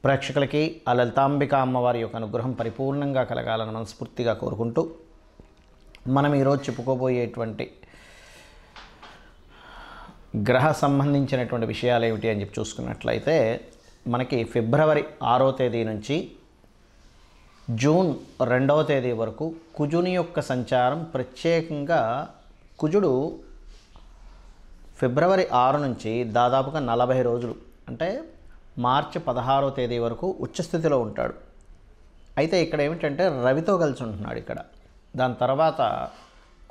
ప్రేక్షకులకి ఆ లలితాంబిక అమ్మవారి యొక్క అనుగ్రహం పరిపూర్ణంగా కలగాలని మనస్ఫూర్తిగా కోరుకుంటూ మనం ఈరోజు చెప్పుకోబోయేటువంటి గ్రహ సంబంధించినటువంటి విషయాలు ఏమిటి అని చెప్పి చూసుకున్నట్లయితే మనకి ఫిబ్రవరి 6వ తేదీ నుంచి జూన్ 2వ తేదీ వరకు కుజుని యొక్క సంచారం. ప్రత్యేకంగా కుజుడు ఫిబ్రవరి 6 నుంచి దాదాపుగా 40 రోజులు అంటే మార్చి 16వ తేదీ వరకు ఉచ్చస్థితిలో ఉంటాడు. అయితే ఇక్కడ ఏమిటంటే రవితో కలిసి ఉంటున్నాడు ఇక్కడ. దాని తర్వాత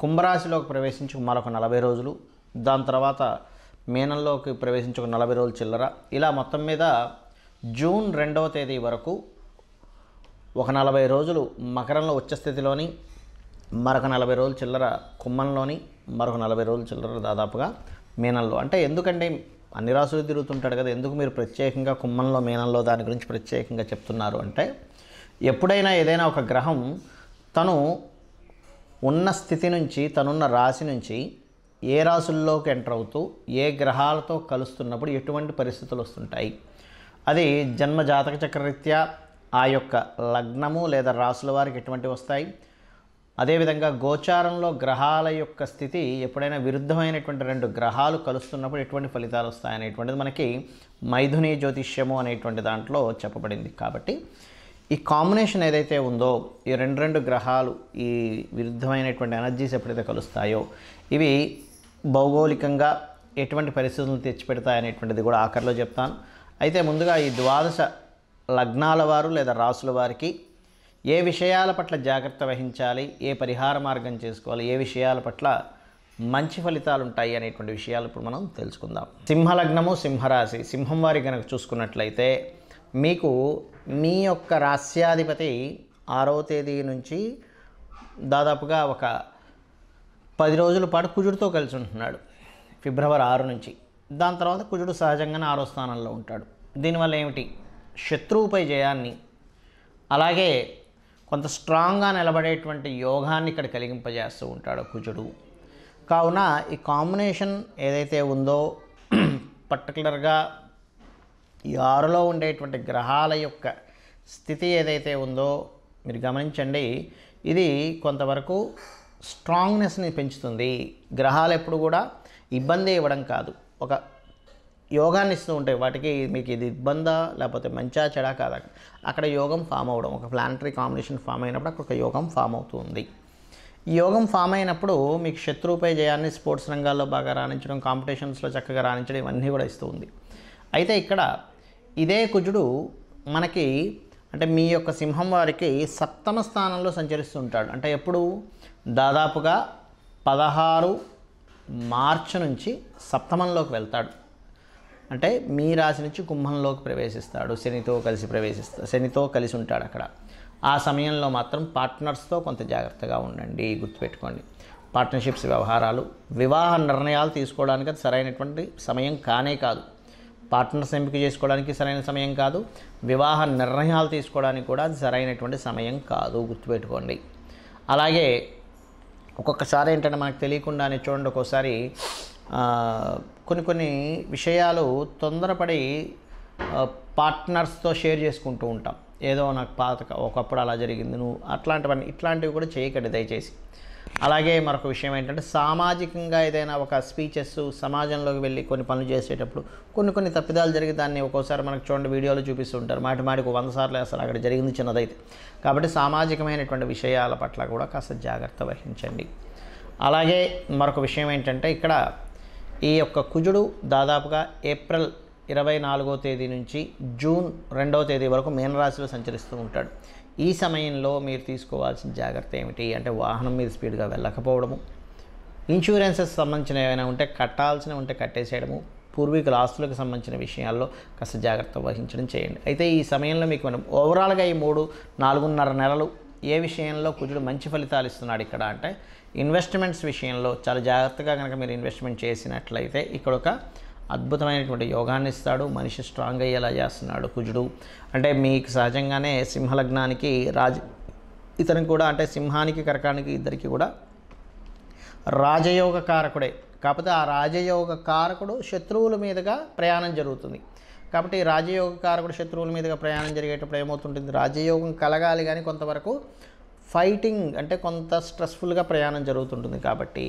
కుంభరాశిలోకి ప్రవేశించి మరొక 40 రోజులు, దాని తర్వాత మీనంలోకి ప్రవేశించి ఒక 40 రోజులు చిల్లర, ఇలా మొత్తం మీద జూన్ 2వ తేదీ వరకు ఒక 40 రోజులు మకరంలో ఉచ్చస్థితిలోని, మరొక 40 రోజులు చిల్లర కుంభంలోని, మరొక 40 రోజులు చిల్లర దాదాపుగా మీనంలో. అంటే ఎందుకంటే అన్ని రాసులు తిరుగుతుంటాడు కదా, ఎందుకు మీరు ప్రత్యేకంగా కుంభంలో మీనంలో దాని గురించి ప్రత్యేకంగా చెప్తున్నారు అంటే, ఎప్పుడైనా ఏదైనా ఒక గ్రహం తను ఉన్న స్థితి నుంచి, తనున్న రాశి నుంచి ఏ రాసుల్లోకి ఎంటర్ అవుతూ ఏ గ్రహాలతో కలుస్తున్నప్పుడు ఎటువంటి పరిస్థితులు వస్తుంటాయి, అది జన్మ జాతక చక్రరీత్యా ఆ యొక్క లగ్నము లేదా రాసుల వారికి ఎటువంటివి వస్తాయి, అదేవిధంగా గోచారంలో గ్రహాల యొక్క స్థితి ఎప్పుడైనా విరుద్ధమైనటువంటి 2 గ్రహాలు కలుస్తున్నప్పుడు ఎటువంటి ఫలితాలు వస్తాయనేటువంటిది మనకి మైథుని జ్యోతిష్యము అనేటువంటి దాంట్లో చెప్పబడింది. కాబట్టి ఈ కాంబినేషన్ ఏదైతే ఉందో, ఈ రెండు గ్రహాలు ఈ విరుద్ధమైనటువంటి ఎనర్జీస్ ఎప్పుడైతే కలుస్తాయో ఇవి భౌగోళికంగా ఎటువంటి పరిస్థితులను తెచ్చిపెడతాయనేటువంటిది కూడా ఆఖరిలో చెప్తాను. అయితే ముందుగా ఈ 12 లగ్నాల వారు లేదా రాసుల వారికి ఏ విషయాల పట్ల జాగ్రత్త వహించాలి, ఏ పరిహార మార్గం చేసుకోవాలి, ఏ విషయాల పట్ల మంచి ఫలితాలు ఉంటాయి అనేటువంటి విషయాలు ఇప్పుడు మనం తెలుసుకుందాం. సింహలగ్నము, సింహరాశి. సింహం వారి కనుక చూసుకున్నట్లయితే మీకు మీ యొక్క రాశ్యాధిపతి 6వ తేదీ నుంచి దాదాపుగా ఒక 10 రోజుల పాటు కుజుడితో కలిసి ఉంటున్నాడు ఫిబ్రవరి 6 నుంచి. దాని తర్వాత కుజుడు సహజంగానే 6వ స్థానంలో ఉంటాడు. దీనివల్ల ఏమిటి, శత్రువుపై జయాన్ని, అలాగే కొంత స్ట్రాంగ్గా నిలబడేటువంటి యోగాన్ని ఇక్కడ కలిగింపజేస్తూ ఉంటాడు కుజుడు. కావున ఈ కాంబినేషన్ ఏదైతే ఉందో పర్టికులర్గా ఈ 6లో ఉండేటువంటి గ్రహాల యొక్క స్థితి ఏదైతే ఉందో మీరు గమనించండి, ఇది కొంతవరకు స్ట్రాంగ్నెస్ని పెంచుతుంది. గ్రహాలు ఎప్పుడు కూడా ఇబ్బంది ఇవ్వడం కాదు, ఒక యోగాన్ని ఇస్తూ ఉంటాయి. వాటికి మీకు ఇది ఇబ్బందా లేకపోతే మంచా చెడా కాదా, అక్కడ యోగం ఫామ్ అవ్వడం, ఒక ప్లానటరీ కాంబినేషన్ ఫామ్ అయినప్పుడు అక్కడ ఒక యోగం ఫామ్ అవుతుంది. ఈ యోగం ఫామ్ అయినప్పుడు మీకు శత్రువుపై జయాన్ని, స్పోర్ట్స్ రంగాల్లో బాగా రాణించడం, కాంపిటీషన్స్లో చక్కగా రాణించడం ఇవన్నీ కూడా ఇస్తూ ఉంది. అయితే ఇక్కడ ఇదే కుజుడు మనకి అంటే మీ యొక్క సింహం వారికి 7వ స్థానంలో సంచరిస్తూ ఉంటాడు. అంటే ఎప్పుడు దాదాపుగా 16 మార్చి నుంచి సప్తమంలోకి వెళ్తాడు. అంటే మీ రాశి నుంచి కుంభంలోకి ప్రవేశిస్తాడు, శనితో కలిసి ఉంటాడు అక్కడ. ఆ సమయంలో మాత్రం పార్ట్నర్స్తో కొంత జాగ్రత్తగా ఉండండి, గుర్తుపెట్టుకోండి. పార్ట్నర్షిప్స్, వ్యవహారాలు, వివాహ నిర్ణయాలు తీసుకోవడానికి అది సరైనటువంటి సమయం కానే కాదు. పార్ట్నర్స్ ఎంపిక చేసుకోవడానికి సరైన సమయం కాదు, వివాహ నిర్ణయాలు తీసుకోవడానికి కూడా అది సరైనటువంటి సమయం కాదు, గుర్తుపెట్టుకోండి. అలాగే ఒక్కొక్కసారి ఏంటంటే మనకు తెలియకుండానే చూడండి, ఒక్కోసారి కొన్ని విషయాలు తొందరపడి పార్ట్నర్స్తో షేర్ చేసుకుంటూ ఉంటాం. ఏదో నాకు ఒకప్పుడు అలా జరిగింది, నువ్వు ఇట్లాంటివి కూడా చేయకండి దయచేసి. అలాగే మరొక విషయం ఏంటంటే సామాజికంగా ఏదైనా ఒక స్పీచెస్ సమాజంలోకి వెళ్ళి కొన్ని పనులు చేసేటప్పుడు కొన్ని తప్పిదాలు జరిగి దాన్ని ఒక్కోసారి మనకు చూడండి వీడియోలు చూపిస్తూ ఉంటారు, మాటికి 100 సార్లు అసలు అక్కడ జరిగింది చిన్నదైతే. కాబట్టి సామాజికమైనటువంటి విషయాల పట్ల కూడా కాస్త జాగ్రత్త వహించండి. అలాగే మరొక విషయం ఏంటంటే ఇక్కడ ఈ యొక్క కుజుడు దాదాపుగా ఏప్రిల్ 24వ తేదీ నుంచి జూన్ 2వ తేదీ వరకు మీనరాశిలో సంచరిస్తూ ఉంటాడు. ఈ సమయంలో మీరు తీసుకోవాల్సిన జాగ్రత్త ఏమిటి అంటే, వాహనం మీద స్పీడ్గా వెళ్ళకపోవడము, ఇన్సూరెన్సెస్ సంబంధించిన ఏమైనా ఉంటే కట్టాల్సినవి ఉంటే కట్టేసేయడము, పూర్వీకుల ఆస్తులకు సంబంధించిన విషయాల్లో కాస్త జాగ్రత్త వహించడం చేయండి. అయితే ఈ సమయంలో మీకు మనం ఓవరాల్గా ఈ 4.5 నెలలు ఏ విషయంలో కుజుడు మంచి ఫలితాలు ఇస్తున్నాడు ఇక్కడ అంటే, ఇన్వెస్ట్మెంట్స్ విషయంలో చాలా జాగ్రత్తగా కనుక మీరు ఇన్వెస్ట్మెంట్ చేసినట్లయితే ఇక్కడ ఒక అద్భుతమైనటువంటి యోగాన్ని ఇస్తాడు. మనిషి స్ట్రాంగ్ అయ్యేలా చేస్తున్నాడు కుజుడు. అంటే మీకు సహజంగానే సింహలగ్నానికి ఇతనికి కూడా అంటే సింహానికి కర్కానికి ఇద్దరికి కూడా రాజయోగ కారకుడే. కాకపోతే ఆ రాజయోగ కారకుడు శత్రువుల మీదుగా ప్రయాణం జరుగుతుంది. కాబట్టి రాజయోగ కారకుడు శత్రువుల మీదుగా ప్రయాణం జరిగేటప్పుడు ఏమవుతుంటుంది, రాజయోగం కలగాలి కానీ కొంతవరకు ఫైటింగ్ అంటే కొంత స్ట్రెస్ఫుల్గా ప్రయాణం జరుగుతుంటుంది. కాబట్టి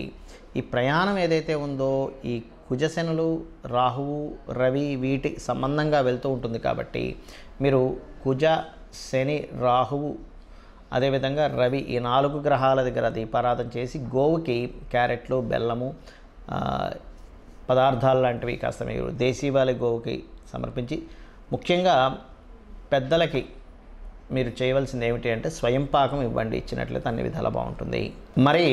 ఈ ప్రయాణం ఏదైతే ఉందో ఈ కుజశనులు, రాహువు, రవి వీటి సంబంధంగా వెళ్తూ ఉంటుంది. కాబట్టి మీరు కుజ, శని, రాహువు అదేవిధంగా రవి ఈ 4 గ్రహాల దగ్గర దీపారాధన చేసి గోవుకి క్యారెట్లు, బెల్లము పదార్థాలు లాంటివి కాస్త మీరు దేశీవాళి గోవుకి సమర్పించి, ముఖ్యంగా పెద్దలకి మీరు చేయవలసింది ఏమిటి అంటే స్వయం పాకం ఇవ్వండి. ఇచ్చినట్లయితే అన్ని విధాలా బాగుంటుంది. మరి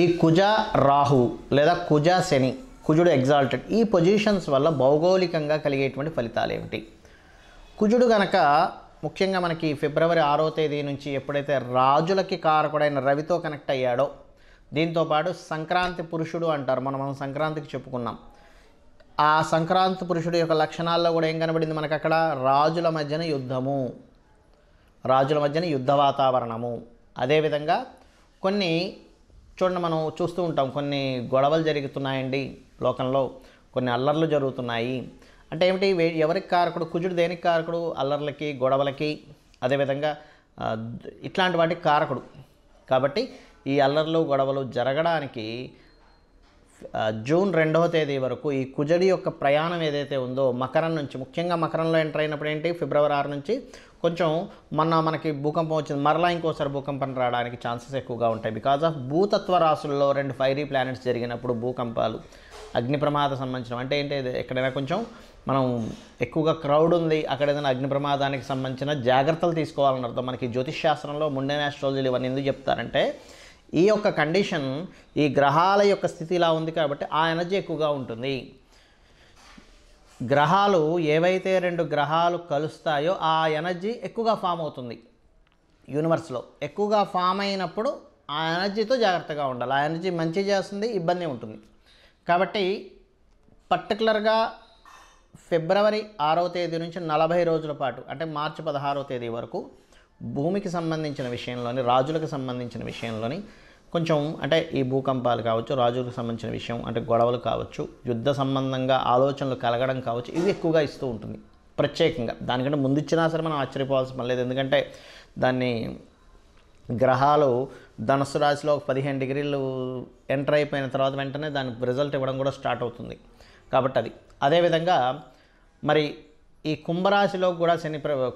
ఈ కుజ రాహు లేదా కుజ శని, కుజుడు ఎగ్జాల్టెడ్ ఈ పొజిషన్స్ వల్ల భౌగోళికంగా కలిగేటువంటి ఫలితాలు ఏమిటి? కుజుడు గనక ముఖ్యంగా మనకి ఫిబ్రవరి 6వ తేదీ నుంచి ఎప్పుడైతే రాజులకి కారకుడైన రవితో కనెక్ట్ అయ్యాడో, దీంతోపాటు సంక్రాంతి పురుషుడు అంటారు. మనం సంక్రాంతికి చెప్పుకున్నాం. ఆ సంక్రాంతి పురుషుడు యొక్క లక్షణాల్లో కూడా ఏం కనబడింది మనకు అక్కడ? రాజుల మధ్యన యుద్ధము, రాజుల మధ్యన యుద్ధ వాతావరణము. అదేవిధంగా కొన్ని చూడండి, మనం చూస్తూ ఉంటాం కొన్ని గొడవలు జరుగుతున్నాయండి లోకంలో, కొన్ని అల్లర్లు జరుగుతున్నాయి. అంటే ఏమిటి? ఎవరికి కారకుడు? కుజుడు దేనికి కారకుడు? అల్లర్లకి, గొడవలకి, అదేవిధంగా ఇట్లాంటి వాటికి కారకుడు. కాబట్టి ఈ అల్లర్లు, గొడవలు జరగడానికి జూన్ 2వ తేదీ వరకు ఈ కుజుడి యొక్క ప్రయాణం ఏదైతే ఉందో మకరం నుంచి, ముఖ్యంగా మకరంలో ఎంటర్ అయినప్పుడు ఏంటి, ఫిబ్రవరి 6 నుంచి కొంచెం మనకి భూకంపం వచ్చింది, మరలా ఇంకోసారి భూకంపం రావడానికి ఛాన్సెస్ ఎక్కువగా ఉంటాయి. బికాజ్ ఆఫ్ భూతత్వ రాశుల్లో 2 ఫైరీ ప్లానెట్స్ జరిగినప్పుడు భూకంపాలు, అగ్ని ప్రమాద సంబంధించిన అంటే ఏంటి, ఎక్కడైనా కొంచెం మనం ఎక్కువగా క్రౌడ్ ఉంది, అక్కడ ఏదైనా అగ్ని ప్రమాదానికి సంబంధించిన జాగ్రత్తలు తీసుకోవాలని అర్థం. మనకి జ్యోతిష్ శాస్త్రంలో ముండెన్ ఆస్ట్రాలజీలు ఇవన్నీ ఎందుకు చెప్తారంటే, ఈ యొక్క కండిషన్ ఈ గ్రహాల యొక్క స్థితి ఇలా ఉంది కాబట్టి ఆ ఎనర్జీ ఎక్కువగా ఉంటుంది. గ్రహాలు ఏవైతే 2 గ్రహాలు కలుస్తాయో ఆ ఎనర్జీ ఎక్కువగా ఫామ్ అవుతుంది యూనివర్స్లో. ఎక్కువగా ఫామ్ అయినప్పుడు ఆ ఎనర్జీతో జాగ్రత్తగా ఉండాలి. ఆ ఎనర్జీ మంచి చేస్తుంది, ఇబ్బంది ఉంటుంది. కాబట్టి పర్టికులర్గా ఫిబ్రవరి 6వ తేదీ నుంచి 40 రోజుల పాటు అంటే మార్చి 16వ తేదీ వరకు భూమికి సంబంధించిన విషయంలోని, రాజులకు సంబంధించిన విషయంలోని కొంచెం అంటే ఈ భూకంపాలు కావచ్చు, రాజులకు సంబంధించిన విషయం అంటే గొడవలు కావచ్చు, యుద్ధ సంబంధంగా ఆలోచనలు కలగడం కావచ్చు, ఇవి ఎక్కువగా ఇస్తూ ఉంటుంది ప్రత్యేకంగా. దానికంటే ముందు ఇచ్చినా సరే మనం ఆశ్చర్యపోవాల్సిన పని లేదు. ఎందుకంటే దాన్ని గ్రహాలు ధనుస్సు రాశిలో 15 డిగ్రీలు ఎంటర్ అయిపోయిన తర్వాత వెంటనే దాని రిజల్ట్ ఇవ్వడం కూడా స్టార్ట్ అవుతుంది. కాబట్టి అది అదేవిధంగా మరి ఈ కుంభరాశిలో కూడా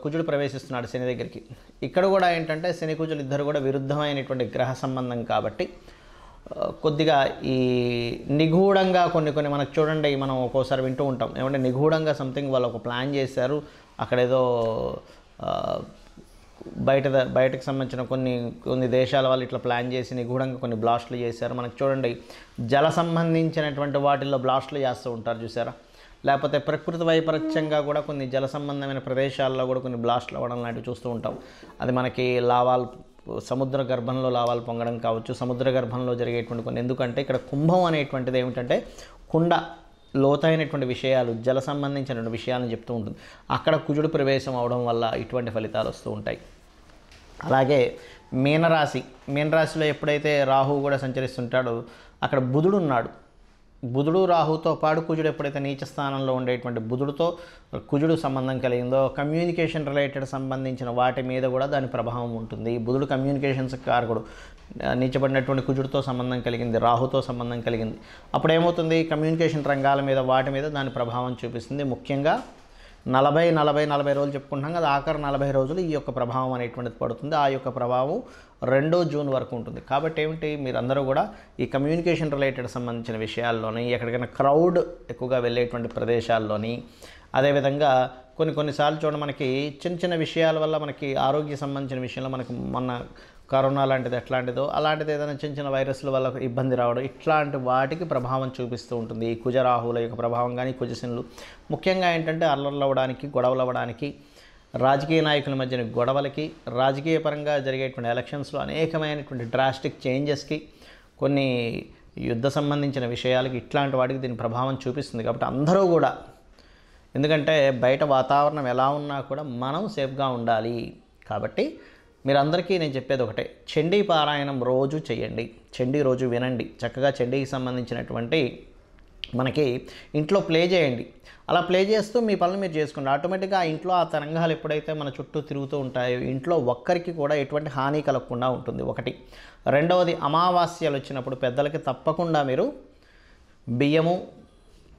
కుజుడు ప్రవేశిస్తున్నాడు శని దగ్గరికి. ఇక్కడ కూడా ఏంటంటే శని కుజులు ఇద్దరు కూడా విరుద్ధమైనటువంటి గ్రహ సంబంధం కాబట్టి కొద్దిగా ఈ నిగూఢంగా కొన్ని మనకు చూడండి, మనం ఒక్కోసారి వింటూ ఉంటాం ఏమంటే నిగూఢంగా సంథింగ్ వాళ్ళు ఒక ప్లాన్ చేశారు, అక్కడేదో బయటకు సంబంధించిన కొన్ని దేశాల వాళ్ళు ఇట్లా ప్లాన్ చేసి నిగూఢంగా కొన్ని బ్లాస్టులు చేశారు. మనకు చూడండి జల సంబంధించినటువంటి వాటిల్లో బ్లాస్టులు చేస్తూ ఉంటారు చూసారా. లేకపోతే ప్రకృతి వైపరీత్యంగా కూడా కొన్ని జల సంబంధమైన ప్రదేశాల్లో కూడా కొన్ని బ్లాస్టులు అవ్వడం లాంటివి చూస్తూ ఉంటాం. అది మనకి లావాలు, సముద్ర గర్భంలో లావాలు పొంగడం కావచ్చు, సముద్ర గర్భంలో జరిగేటువంటి కొన్ని. ఎందుకంటే ఇక్కడ కుంభం అనేటువంటిది ఏమిటంటే కుండ, లోతైనటువంటి విషయాలు, జల సంబంధించినటువంటి విషయాలను చెప్తూ ఉంటుంది. అక్కడ కుజుడు ప్రవేశం అవడం వల్ల ఇటువంటి ఫలితాలు వస్తూ ఉంటాయి. అలాగే మీనరాశిలో ఎప్పుడైతే రాహువు కూడా సంచరిస్తుంటాడో అక్కడ బుధుడు ఉన్నాడు. బుధుడు రాహుతో పాటు కుజుడు ఎప్పుడైతే నీచ స్థానంలో ఉండేటువంటి బుధుడితో కుజుడు సంబంధం కలిగిందో కమ్యూనికేషన్ రిలేటెడ్ సంబంధించిన వాటి మీద కూడా దాని ప్రభావం ఉంటుంది. బుధుడు కమ్యూనికేషన్స్ కారకుడు. నీచబడినటువంటి కుజుడితో సంబంధం కలిగింది, రాహుతో సంబంధం కలిగింది. అప్పుడు ఏమవుతుంది, కమ్యూనికేషన్ రంగాల మీద వాటి మీద దాని ప్రభావం చూపిస్తుంది. ముఖ్యంగా 40 రోజులు చెప్పుకుంటున్నాం కదా, ఆఖరి 40 రోజులు ఈ యొక్క ప్రభావం అనేటువంటిది పడుతుంది. ఆ యొక్క ప్రభావం 2 జూన్ వరకు ఉంటుంది. కాబట్టి ఏమిటి, మీరందరూ కూడా ఈ కమ్యూనికేషన్ రిలేటెడ్ సంబంధించిన విషయాల్లోని, ఎక్కడికైనా క్రౌడ్ ఎక్కువగా వెళ్ళేటువంటి ప్రదేశాల్లోని, అదేవిధంగా కొన్నిసార్లు చూడండి మనకి చిన్న విషయాల వల్ల మనకి ఆరోగ్య సంబంధించిన విషయంలో మనకి మొన్న కరోనా లాంటిది ఎట్లాంటిదో అలాంటిది ఏదైనా చిన్న వైరస్ల వల్ల ఇబ్బంది రావడం, ఇట్లాంటి వాటికి ప్రభావం చూపిస్తూ ఉంటుంది ఈ కుజరాహుల యొక్క ప్రభావం. కానీ కుజశనులు ముఖ్యంగా ఏంటంటే అల్లర్లు అవ్వడానికి, గొడవలు అవ్వడానికి, రాజకీయ నాయకుల మధ్యన గొడవలకి, రాజకీయ పరంగా జరిగేటువంటి ఎలక్షన్స్లో అనేకమైనటువంటి డ్రాస్టిక్ చేంజెస్కి, కొన్ని యుద్ధ సంబంధించిన విషయాలకి, ఇట్లాంటి వాటికి దీని ప్రభావం చూపిస్తుంది. కాబట్టి అందరూ కూడా, ఎందుకంటే బయట వాతావరణం ఎలా ఉన్నా కూడా మనం సేఫ్గా ఉండాలి. కాబట్టి మీరందరికీ నేను చెప్పేది ఒకటే, చండీ పారాయణం రోజు చేయండి, చండీ రోజు వినండి. చక్కగా చండీకి సంబంధించినటువంటి మనకి ఇంట్లో ప్లే చేయండి. అలా ప్లే చేస్తూ మీ పనులు మీరు చేసుకోండి. ఆటోమేటిక్గా ఆ ఇంట్లో ఆ తరంగాలు ఎప్పుడైతే మన చుట్టూ తిరుగుతూ ఉంటాయో ఇంట్లో ఒక్కరికి కూడా ఎటువంటి హాని కలగకుండా ఉంటుంది ఒకటి. రెండవది, అమావాస్యలు వచ్చినప్పుడు పెద్దలకి తప్పకుండా మీరు బియ్యము,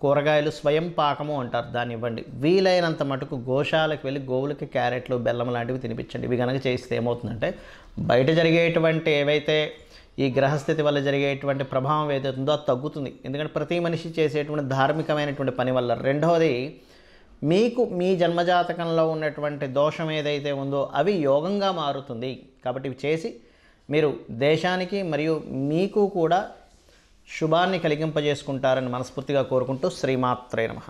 కూరగాయలు, స్వయం పాకము అంటారు, దాన్ని ఇవ్వండి. వీలైనంత మటుకు గోశాలకు వెళ్ళి గోవులకి క్యారెట్లు, బెల్లం లాంటివి తినిపించండి. ఇవి కనుక చేస్తే ఏమవుతుందంటే బయట జరిగేటువంటి ఏవైతే ఈ గ్రహస్థితి వల్ల జరిగేటువంటి ప్రభావం ఏదైతే ఉందో అది తగ్గుతుంది. ఎందుకంటే ప్రతి మనిషి చేసేటువంటి ధార్మికమైనటువంటి పని వల్ల. రెండవది, మీకు మీ జన్మజాతకంలో ఉన్నటువంటి దోషం ఏదైతే ఉందో అవి యోగంగా మారుతుంది. కాబట్టి ఇవి చేసి మీరు దేశానికి మరియు మీకు కూడా శుభాన్ని కలిగింపజేసుకుంటారని మనస్ఫూర్తిగా కోరుకుంటూ శ్రీమాత్రే నమః.